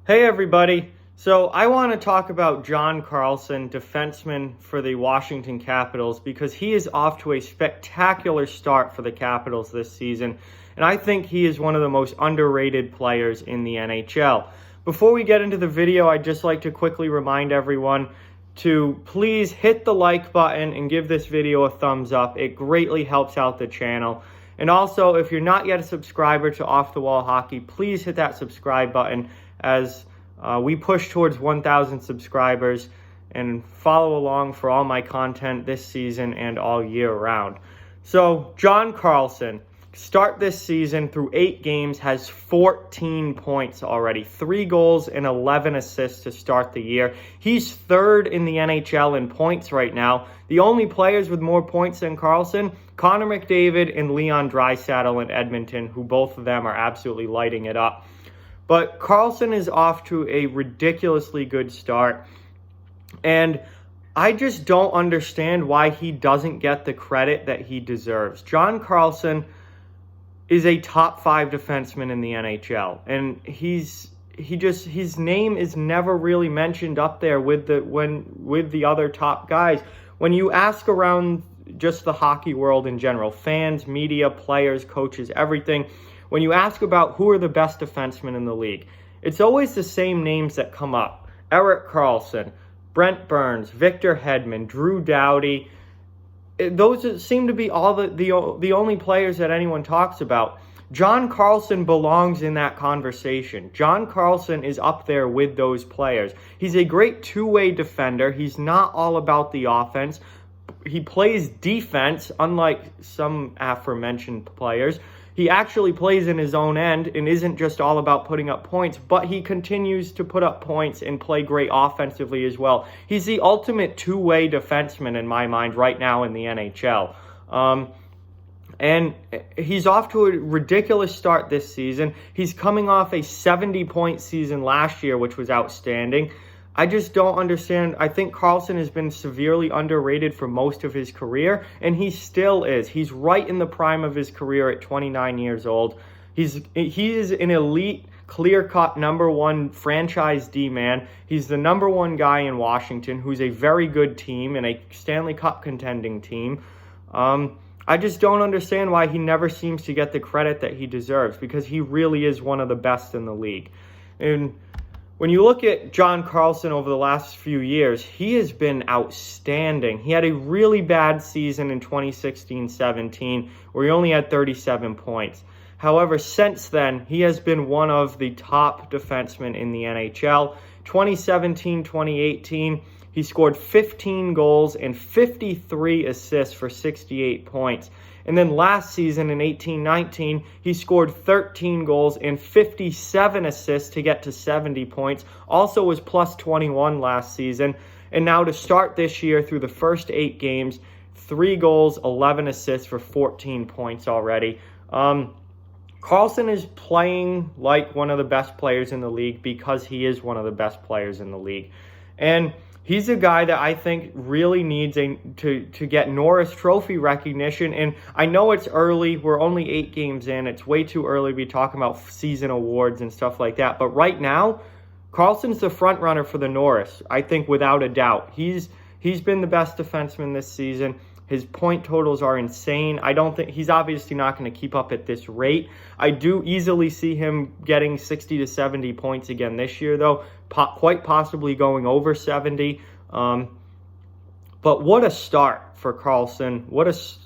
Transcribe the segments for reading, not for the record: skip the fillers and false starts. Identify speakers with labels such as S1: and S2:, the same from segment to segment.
S1: Hey everybody, so I want to talk about John Carlson, defenseman for the Washington Capitals, because he is off to a spectacular start for the Capitals this season, and I think he is one of the most underrated players in the NHL. Before we get into the video, I'd just like to quickly remind everyone to please hit the like button and give this video a thumbs up. It greatly helps out the channel. And also, if you're not yet a subscriber to Off the Wall Hockey, please hit that subscribe button as we push towards 1,000 subscribers, and follow along for all my content this season and all year round. So, John Carlson, start this season through 8 games, has 14 points already, 3 goals and 11 assists to start the year. He's third in the NHL in points right now. The only players with more points than Carlson, Connor McDavid and Leon Draisaitl in Edmonton, who both of them are absolutely lighting it up. But Carlson is off to a ridiculously good start, and I just don't understand why he doesn't get the credit that he deserves. John Carlson is a top 5 defenseman in the NHL, and his name is never really mentioned up there with the other top guys. When you ask around just the hockey world in general, fans, media, players, coaches, everything, when you ask about who are the best defensemen in the league, it's always the same names that come up. Erik Karlsson, Brent Burns, Victor Hedman, Drew Doughty. Those seem to be all the only players that anyone talks about. John Carlson belongs in that conversation. John Carlson is up there with those players. He's a great two-way defender. He's not all about the offense. He plays defense, unlike some aforementioned players. He actually plays in his own end and isn't just all about putting up points, but he continues to put up points and play great offensively as well. He's the ultimate two-way defenseman in my mind right now in the NHL. And he's off to a ridiculous start this season. He's coming off a 70-point season last year, which was outstanding. I just don't understand. I think Carlson has been severely underrated for most of his career, and he still is. He's right in the prime of his career at 29 years old. He is an elite, clear-cut number 1 franchise D-man. He's the number 1 guy in Washington, who's a very good team and a Stanley Cup contending team. I just don't understand why he never seems to get the credit that he deserves, because he really is one of the best in the league. And when you look at John Carlson over the last few years, he has been outstanding. He had a really bad season in 2016-17 where he only had 37 points. However, since then, he has been one of the top defensemen in the NHL. 2017-2018, he scored 15 goals and 53 assists for 68 points. And then last season in 18-19, he scored 13 goals and 57 assists to get to 70 points. Also was plus 21 last season. And now to start this year through the first 8 games, 3 goals, 11 assists for 14 points already. Carlson is playing like one of the best players in the league because he is one of the best players in the league. And he's a guy that I think really needs to get Norris Trophy recognition. And I know it's early. We're only 8 games in. It's way too early to be talking about season awards and stuff like that. But right now, Carlson's the front runner for the Norris, I think, without a doubt. He's been the best defenseman this season. His point totals are insane. I don't think he's obviously not going to keep up at this rate. I do easily see him getting 60 to 70 points again this year, though, quite possibly going over 70. But what a start for Carlson. What's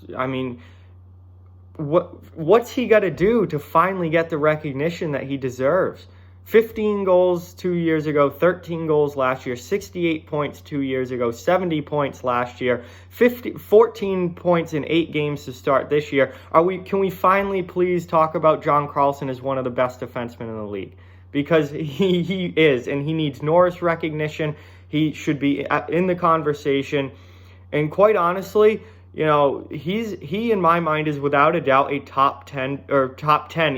S1: he got to do to finally get the recognition that he deserves? 15 goals 2 years ago, 13 goals last year, 68 points 2 years ago, 70 points last year, 14 points in 8 games to start this year. Can we finally please talk about John Carlson as one of the best defensemen in the league? Because he is, and he needs Norris recognition. He should be in the conversation. And quite honestly, you know, he in my mind is without a doubt a top 10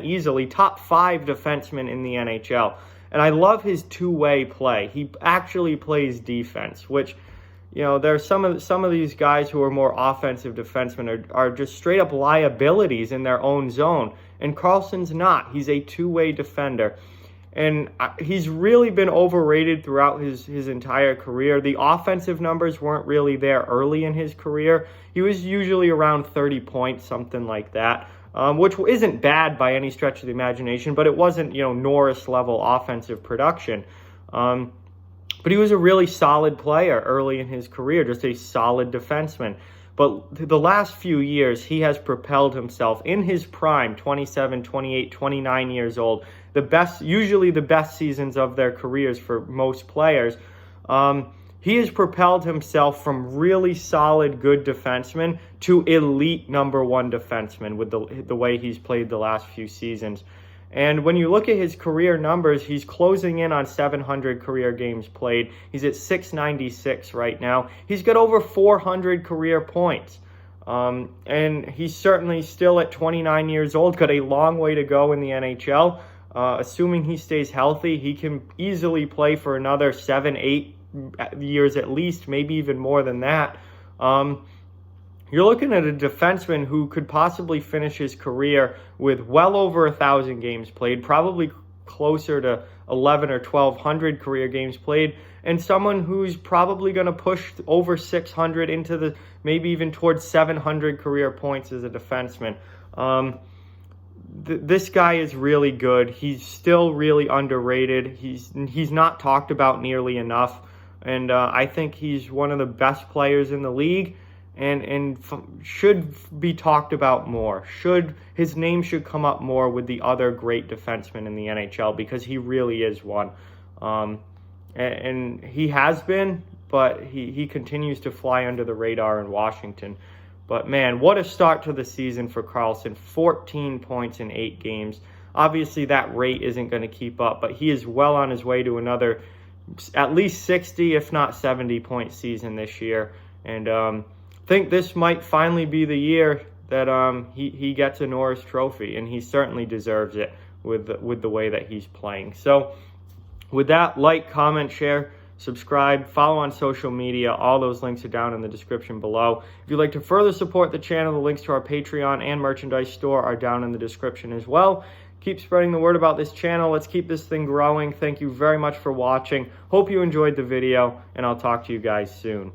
S1: easily, top 5 defenseman in the NHL. And I love his two-way play. He actually plays defense, which, you know, there's some of these guys who are more offensive defensemen are just straight up liabilities in their own zone. And Carlson's not. He's a two-way defender. And he's really been overrated throughout his entire career. The offensive numbers weren't really there early in his career. He was usually around 30 points, something like that, which isn't bad by any stretch of the imagination, but it wasn't, Norris-level offensive production. But he was a really solid player early in his career, just a solid defenseman. But the last few years, he has propelled himself in his prime, 27, 28, 29 years old, usually the best seasons of their careers for most players. He has propelled himself from really solid, good defenseman to elite number one defenseman with the way he's played the last few seasons. And when you look at his career numbers, he's closing in on 700 career games played. He's at 696 right now. He's got over 400 career points. And he's certainly still at 29 years old, got a long way to go in the NHL. Assuming he stays healthy, he can easily play for another 7-8 years at least, maybe even more than that. You're looking at a defenseman who could possibly finish his career with well over 1,000 games played, probably closer to 11 or 1,200 career games played, and someone who's probably going to push over 600 into maybe even towards 700 career points as a defenseman. This guy is really good. He's still really underrated. He's not talked about nearly enough, and I think he's one of the best players in the league. And should be talked about more. His name should come up more with the other great defensemen in the NHL, because he really is one. And he has been, but he continues to fly under the radar in Washington. But man, what a start to the season for Carlson. 14 points in 8 games. Obviously that rate isn't going to keep up, but he is well on his way to another at least 60, if not 70 point season this year. And think this might finally be the year that he gets a Norris Trophy, and he certainly deserves it with the way that he's playing. So with that, like, comment, share, subscribe, follow on social media. All those links are down in the description below. If you'd like to further support the channel, the links to our Patreon and merchandise store are down in the description as well. Keep spreading the word about this channel. Let's keep this thing growing. Thank you very much for watching. Hope you enjoyed the video, and I'll talk to you guys soon.